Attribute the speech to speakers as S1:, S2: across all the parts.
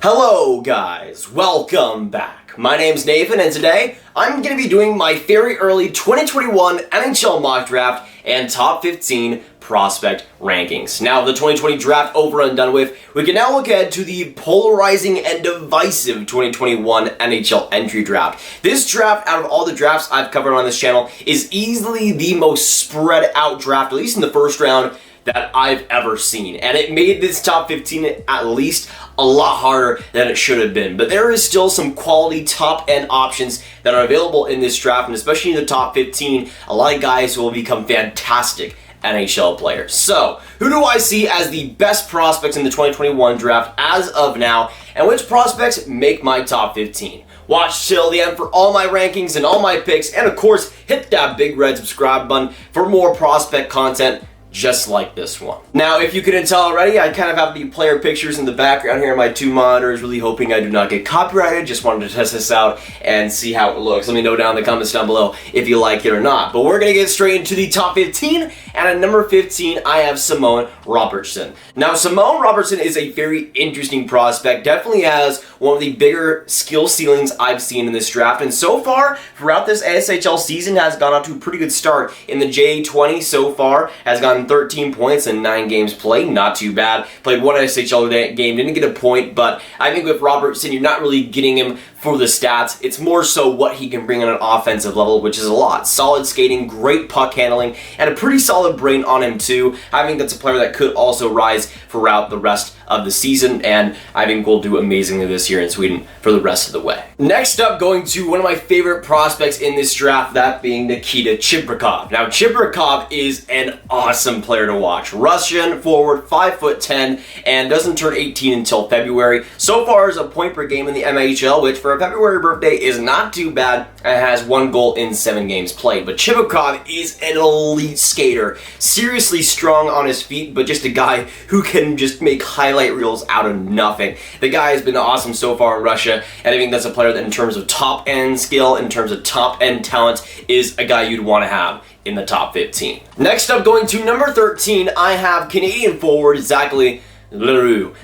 S1: Hello guys, welcome back. My name's Nathan and today I'm going to be doing my very early 2021 NHL mock draft and top 15 prospect rankings. Now the 2020 draft over and done with, we can now look ahead to the polarizing and divisive 2021 NHL entry draft. This draft, out of all the drafts I've covered on this channel, is easily the most spread out draft, at least in the first round, that I've ever seen. And it made this top 15 at least a lot harder than it should have been. But there is still some quality top end options that are available in this draft, and especially in the top 15, a lot of guys who will become fantastic NHL players. So, who do I see as the best prospects in the 2021 draft as of now, and which prospects make my top 15? Watch till the end for all my rankings and all my picks, and of course, hit that big red subscribe button for more prospect content just like this one. Now, if you couldn't tell already, I kind of have the player pictures in the background here on my two monitors, really hoping I do not get copyrighted. Just wanted to test this out and see how it looks. Let me know down in the comments down below if you like it or not. But we're going to get straight into the top 15, and at number 15, I have Samu Robertsson. Now, Samu Robertsson is a very interesting prospect, definitely has one of the bigger skill ceilings I've seen in this draft, and so far, throughout this SHL season, has gone off to a pretty good start. In the J20 so far, has gotten 13 points in 9 games played, not too bad. Played one SHL game, didn't get a point, but I think with Robertsson, you're not really getting him for the stats. It's more so what he can bring on an offensive level, which is a lot. Solid skating, great puck handling, and a pretty solid brain on him too. I think that's a player that could also rise throughout the rest of the season, and I think will do amazingly this year in Sweden for the rest of the way. Next up, going to one of my favorite prospects in this draft, that being Nikita Chibrikov. Now, Chibrikov is an awesome player to watch. Russian forward, 5'10", and doesn't turn 18 until February. So far as a point per game in the MHL, which for a February birthday is not too bad, and has 1 goal in 7 games played. But Chibrikov is an elite skater. Seriously strong on his feet, but just a guy who can just make highlight reels out of nothing. The guy has been awesome so far in Russia, and I think that's a player that in terms of top end skill, in terms of top end talent, is a guy you'd want to have in the top 15. Next up, going to number 13, I have Canadian forward Zachary.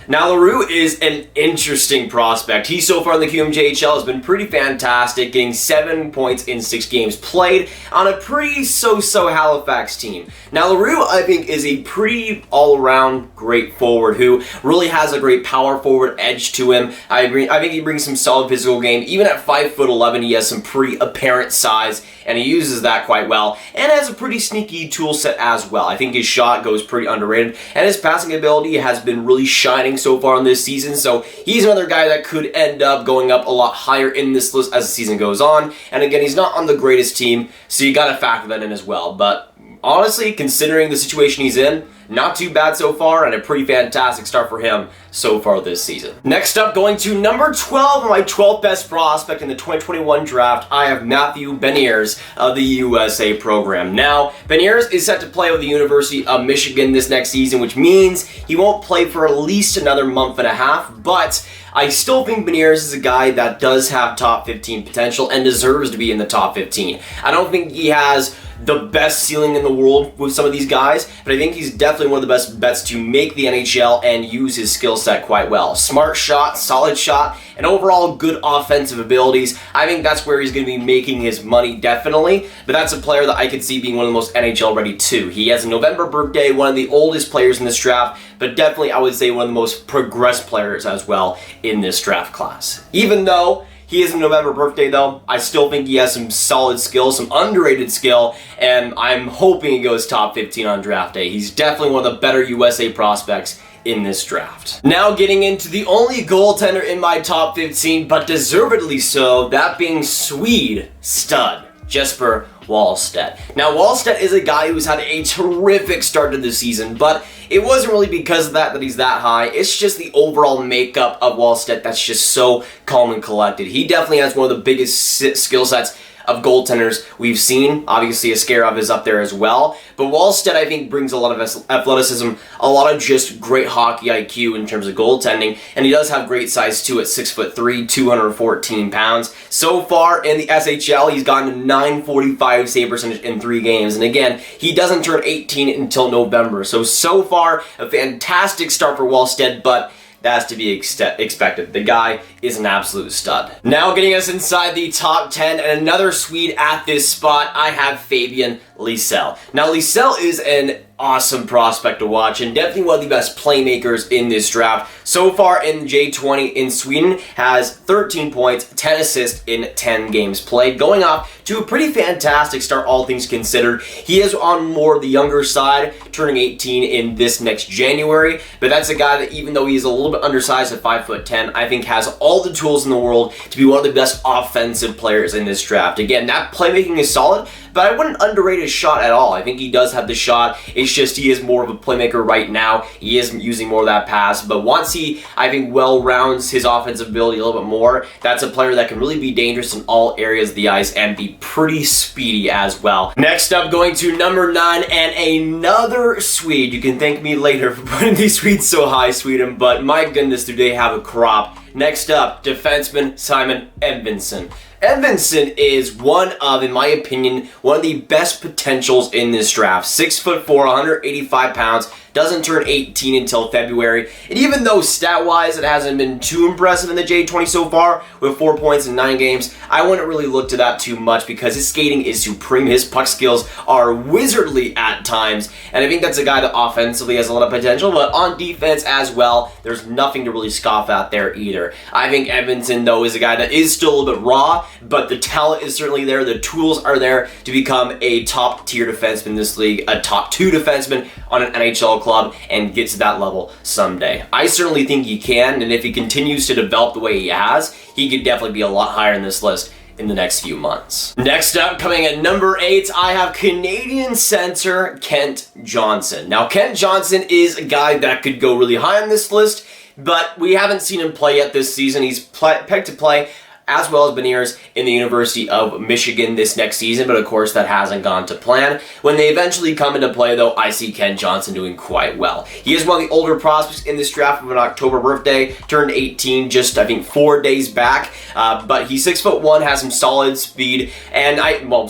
S1: Now, Leroux is an interesting prospect. He so far in the QMJHL has been pretty fantastic, getting 7 points in 6 games played on a pretty so-so Halifax team. Now, Leroux, I think, is a pretty all-around great forward who really has a great power forward edge to him. I think he brings some solid physical game. Even at 5'11", he has some pretty apparent size, and he uses that quite well, and has a pretty sneaky tool set as well. I think his shot goes pretty underrated, and his passing ability has been really shining so far in this season, so he's another guy that could end up going up a lot higher in this list as the season goes on. And again, he's not on the greatest team, so you gotta factor that in as well. But honestly, considering the situation he's in, not too bad so far, and a pretty fantastic start for him so far this season. Next up, going to number 12, my 12th best prospect in the 2021 draft, I have Beniers of the USA program. Now, Beniers is set to play with the University of Michigan this next season, which means he won't play for at least another month and a half, but I still think Beniers is a guy that does have top 15 potential and deserves to be in the top 15. I don't think he has the best ceiling in the world with some of these guys, but I think he's definitely one of the best bets to make the NHL and use his skill set quite well. Smart shot, solid shot, and overall good offensive abilities. I think that's where he's going to be making his money, definitely, but that's a player that I could see being one of the most NHL ready too. He has a November birthday, one of the oldest players in this draft, but definitely I would say one of the most progressed players as well in this draft class. Even though he is a November birthday though, I still think he has some solid skill, some underrated skill, and I'm hoping he goes top 15 on draft day. He's definitely one of the better USA prospects in this draft. Now getting into the only goaltender in my top 15, but deservedly so, that being Swede stud Jesper Wallstedt. Now, Wallstedt is a guy who's had a terrific start to the season, but it wasn't really because of that he's that high. It's just the overall makeup of Wallstedt that's just so calm and collected. He definitely has one of the biggest skill sets of goaltenders we've seen. Obviously, Askarov is up there as well. But Wallstedt, I think, brings a lot of athleticism, a lot of just great hockey IQ in terms of goaltending, and he does have great size too at 6'3", 214 pounds. So far in the SHL, he's gotten a .945 save percentage in 3 games, and again, he doesn't turn 18 until November. So far, a fantastic start for Wallstedt, but that's to be expected. The guy is an absolute stud. Now getting us inside the top 10 and another Swede at this spot, I have Fabian Lysell. Now Lysell is an awesome prospect to watch and definitely one of the best playmakers in this draft. So far in J20 in Sweden, has 13 points, 10 assists in 10 games played, going off to a pretty fantastic start all things considered. He is on more the younger side, turning 18 in this next January, but that's a guy that even though he's a little bit undersized at 5'10", I think has all the tools in the world to be one of the best offensive players in this draft. Again, that playmaking is solid, but I wouldn't underrate his shot at all. I think he does have the shot. It's just he is more of a playmaker right now. He is using more of that pass, but once he, I think, well rounds his offensive ability a little bit more, that's a player that can really be dangerous in all areas of the ice and be pretty speedy as well. Next up, going to number 9 and another Swede. You can thank me later for putting these Swedes so high, Sweden, but my goodness, do they have a crop. Next up, defenseman Simon Edvinsson. Edvinsson is one of, in my opinion, one of the best potentials in this draft. 6'4", 185 pounds, doesn't turn 18 until February. And even though stat-wise it hasn't been too impressive in the J20 so far, with 4 points in 9 games, I wouldn't really look to that too much because his skating is supreme. His puck skills are wizardly at times. And I think that's a guy that offensively has a lot of potential, but on defense as well, there's nothing to really scoff at there either. I think Edvinsson, though, is a guy that is still a little bit raw, but the talent is certainly there. The tools are there to become a top-tier defenseman in this league, a top 2 defenseman on an NHL club, and get to that level someday. I certainly think he can, and if he continues to develop the way he has, he could definitely be a lot higher in this list in the next few months. Next up, coming at number 8, I have Canadian center Kent Johnson. Now, Kent Johnson is a guy that could go really high on this list, but we haven't seen him play yet this season. He's pegged to play as well as Beniers in the University of Michigan this next season, but of course that hasn't gone to plan. When they eventually come into play, though, I see Ken Johnson doing quite well. He is one of the older prospects in this draft with an October birthday, turned 18 just, I think, 4 days back, but he's 6'1", has some solid speed, and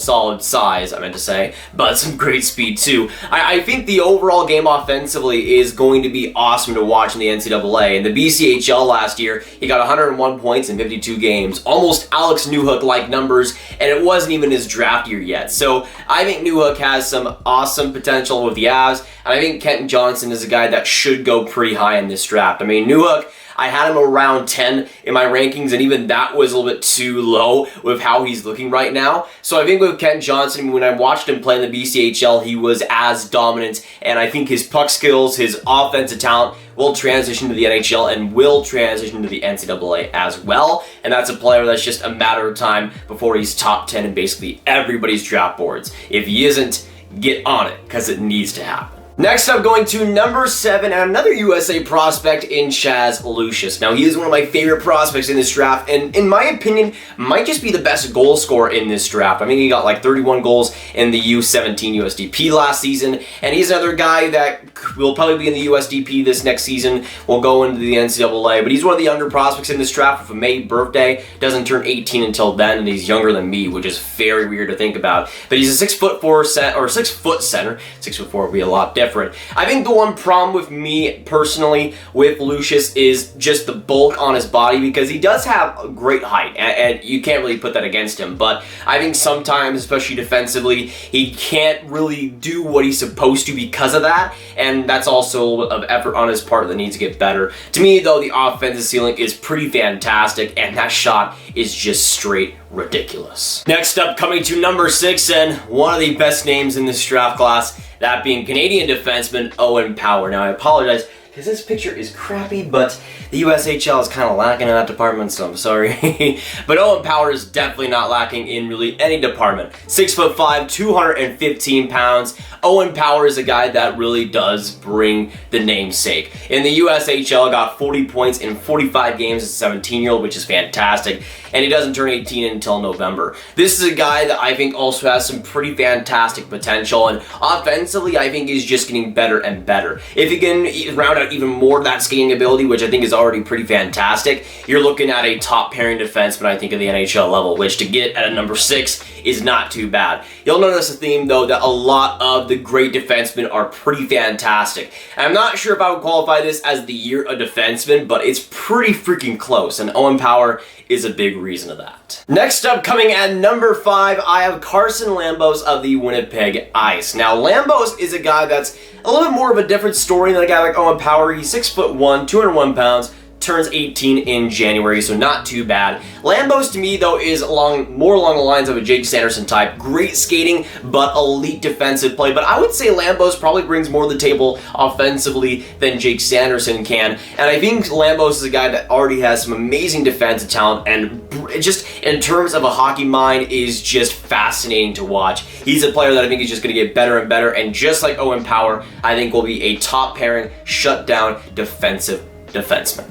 S1: solid size, I meant to say, but some great speed too. I think the overall game offensively is going to be awesome to watch in the NCAA. In the BCHL last year, he got 101 points in 52 games. Almost Alex Newhook-like numbers, and it wasn't even his draft year yet. So I think Newhook has some awesome potential with the Avs, and I think Kent Johnson is a guy that should go pretty high in this draft. I mean, Newhook, I had him around 10 in my rankings, and even that was a little bit too low with how he's looking right now. So I think with Kent Johnson, when I watched him play in the BCHL, he was as dominant, and I think his puck skills, his offensive talent will transition to the NHL and will transition to the NCAA as well. And that's a player that's just a matter of time before he's top 10 in basically everybody's draft boards. If he isn't, get on it, because it needs to happen. Next up, going to number 7, and another USA prospect in Chaz Lucius. Now, he is one of my favorite prospects in this draft, and in my opinion, might just be the best goal scorer in this draft. I mean, he got like 31 goals in the U17 USDP last season, and he's another guy that will probably be in the USDP this next season, will go into the NCAA, but he's one of the younger prospects in this draft with a May birthday, doesn't turn 18 until then, and he's younger than me, which is very weird to think about. But he's a 6 foot center. 6'4" would be a lot different. I think the one problem with me personally with Lucius is just the bulk on his body, because he does have great height, and you can't really put that against him, but I think sometimes, especially defensively, he can't really do what he's supposed to because of that, and that's also a little bit of effort on his part that needs to get better. To me, though, the offensive ceiling is pretty fantastic, and that shot is just straight ridiculous. Next up, coming to number 6, and one of the best names in this draft class, that being Canadian defenseman Owen Power. Now, I apologize because this picture is crappy, but the USHL is kind of lacking in that department, so I'm sorry. But Owen Power is definitely not lacking in really any department. 6'5", 215 pounds. Owen Power is a guy that really does bring the namesake. In the USHL, got 40 points in 45 games as a 17-year-old, which is fantastic, and he doesn't turn 18 until November. This is a guy that I think also has some pretty fantastic potential, and offensively, I think he's just getting better and better. If he can round out even more of that skating ability, which I think is already pretty fantastic. You're looking at a top pairing defenseman, I think, at the NHL level, which to get at a number 6 is not too bad. You'll notice a theme, though, that a lot of the great defensemen are pretty fantastic. And I'm not sure if I would qualify this as the year of defenseman, but it's pretty freaking close, and Owen Power is a big reason of that. Next up, coming at number 5, I have Carson Lambos of the Winnipeg Ice. Now, Lambos is a guy that's a little bit more of a different story than a guy like Owen Power. He's 6'1", 201 pounds, turns 18 in January, so not too bad. Lambos to me, though, is more along the lines of a Jake Sanderson type. Great skating, but elite defensive play. But I would say Lambos probably brings more to the table offensively than Jake Sanderson can. And I think Lambos is a guy that already has some amazing defensive talent, and just in terms of a hockey mind is just fascinating to watch. He's a player that I think is just going to get better and better, and just like Owen Power, I think will be a top pairing, shutdown defenseman.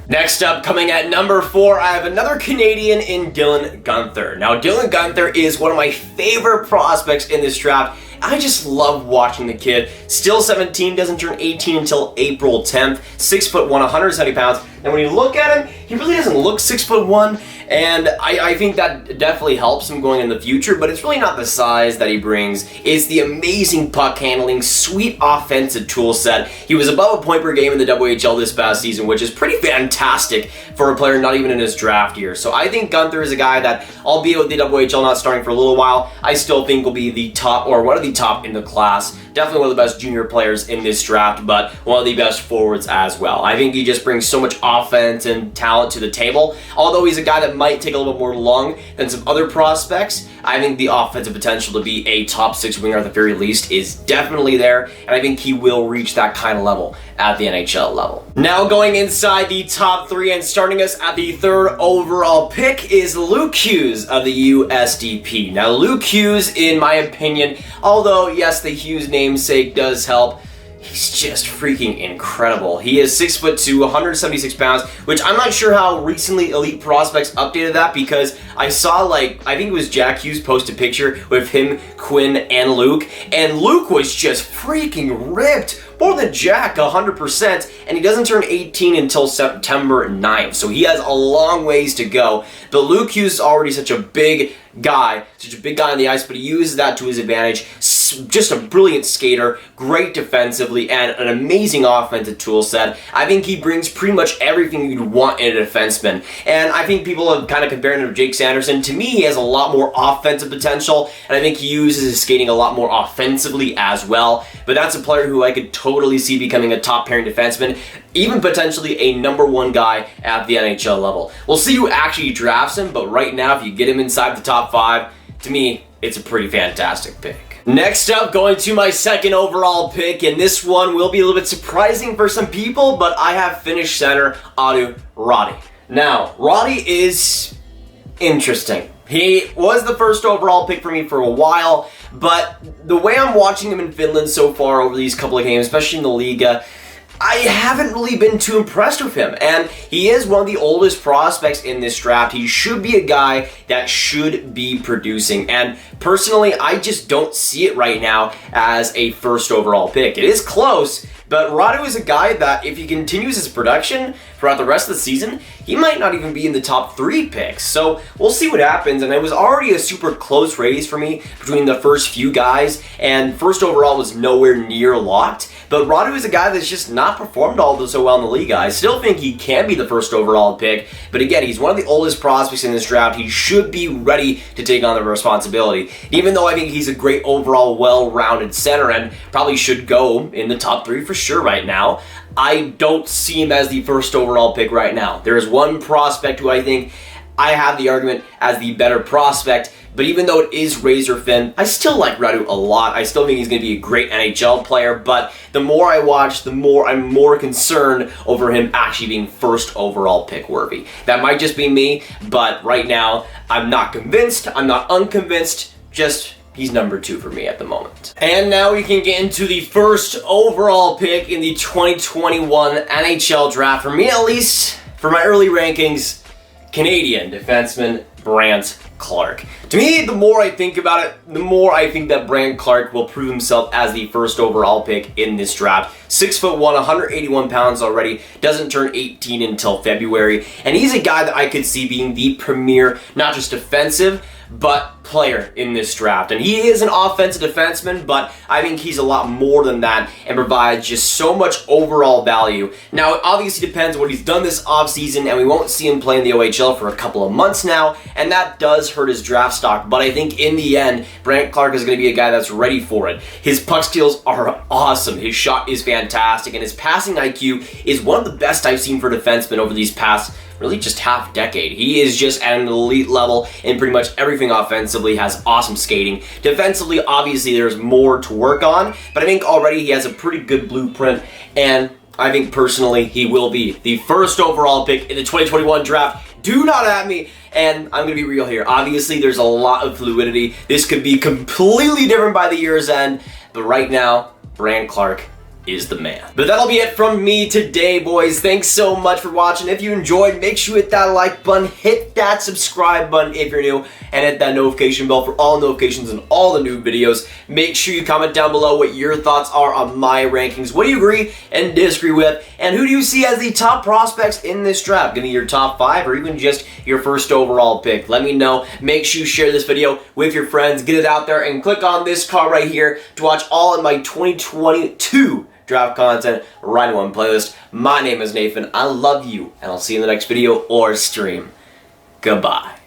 S1: Next up, coming at number 4, I have another Canadian in Dylan Guenther. Now, Dylan Guenther is one of my favorite prospects in this draft. I just love watching the kid. Still 17, doesn't turn 18 until April 10th. 6'1", 170 pounds. And when you look at him, he really doesn't look 6'1", and I think that definitely helps him going in the future, but it's really not the size that he brings. It's the amazing puck handling, sweet offensive tool set. He was above a point per game in the WHL this past season, which is pretty fantastic for a player not even in his draft year. So I think Guenther is a guy that, albeit with the WHL not starting for a little while, I still think will be the top, or one of the top in the class. Definitely one of the best junior players in this draft, but one of the best forwards as well. I think he just brings so much offense and talent to the table. Although he's a guy that might take a little bit more lung than some other prospects, I think the offensive potential to be a top 6 winger at the very least is definitely there, and I think he will reach that kind of level at the NHL level. Now going inside the top 3 and starting us at the 3rd overall pick is Luke Hughes of the USDP. Now Luke Hughes, in my opinion, although yes, the Hughes namesake does help, he's just freaking incredible. He is 6'2", 176 pounds, which I'm not sure how recently Elite Prospects updated that, because I saw, I think it was Jack Hughes post a picture with him, Quinn, and Luke was just freaking ripped. More than Jack, 100%, and he doesn't turn 18 until September 9th, so he has a long ways to go. But Luke Hughes is already such a big guy on the ice, but he uses that to his advantage. Just a brilliant skater, great defensively, and an amazing offensive tool set. I think he brings pretty much everything you'd want in a defenseman, and I think people have kind of compared him to Jake Sanderson. To me, he has a lot more offensive potential, and I think he uses his skating a lot more offensively as well, but that's a player who I could totally see becoming a top pairing defenseman, even potentially a number 1 guy at the NHL level. We'll see who actually drafts him, but right now, if you get him inside the top 5, to me, it's a pretty fantastic pick. Next up, going to my 2nd overall pick, and this one will be a little bit surprising for some people, but I have Finnish center Aatu Raty. Now, Raty is interesting. He was the 1st overall pick for me for a while, but the way I'm watching him in Finland so far over these couple of games, especially in the Liga, I haven't really been too impressed with him, and he is one of the oldest prospects in this draft. He should be a guy that should be producing, and personally, I just don't see it right now as a 1st overall pick. It is close, but Raty is a guy that if he continues his production throughout the rest of the season, he might not even be in the top 3 picks. So we'll see what happens, and it was already a super close race for me between the first few guys, and 1st overall was nowhere near locked. But Raty is a guy that's just not performed all so well in the league. I still think he can be the 1st overall pick, but again, he's one of the oldest prospects in this draft. He should be ready to take on the responsibility. Even though I think he's a great overall, well-rounded center and probably should go in the top 3 for sure right now, I don't see him as the 1st overall pick right now. There is one prospect who I think I have the argument as the better prospect, but even though it is razor thin, I still like Raty a lot. I still think he's going to be a great NHL player, but the more I watch, the more I'm more concerned over him actually being 1st overall pick worthy. That might just be me, but right now, I'm not convinced, I'm not unconvinced, just he's number 2 for me at the moment. And now we can get into the 1st overall pick in the 2021 NHL draft. For me at least, for my early rankings, Canadian defenseman Brandt Clarke. To me, the more I think about it, the more I think that Brandt Clarke will prove himself as the first overall pick in this draft. 6'1", 181 pounds already, doesn't turn 18 until February, and he's a guy that I could see being the premier, not just defensive, but player in this draft. And he is an offensive defenseman, but I think he's a lot more than that and provides just so much overall value. Now, it obviously depends on what he's done this offseason, and we won't see him play in the OHL for a couple of months now, and that does hurt his draft stock. But I think in the end, Brandt Clarke is going to be a guy that's ready for it. His puck steals are awesome. His shot is fantastic, and his passing IQ is one of the best I've seen for defensemen over these past really just half decade. He is just at an elite level in pretty much everything offensively, has awesome skating. Defensively, obviously there's more to work on, but I think already he has a pretty good blueprint, and I think personally he will be the first overall pick in the 2021 draft. Do not at me, and I'm going to be real here. Obviously there's a lot of fluidity. This could be completely different by the year's end, but right now, Brandt Clarke is the man. But that'll be it from me today, boys. Thanks so much for watching. If you enjoyed, make sure you hit that like button, hit that subscribe button if you're new, and hit that notification bell for all notifications and all the new videos. Make sure you comment down below what your thoughts are on my rankings. What do you agree and disagree with? And who do you see as the top prospects in this draft? Give me your top 5 or even just your first overall pick. Let me know. Make sure you share this video with your friends. Get it out there and click on this card right here to watch all of my 2022 draft content right in one playlist. My name is Nathan. I love you, and I'll see you in the next video or stream. Goodbye.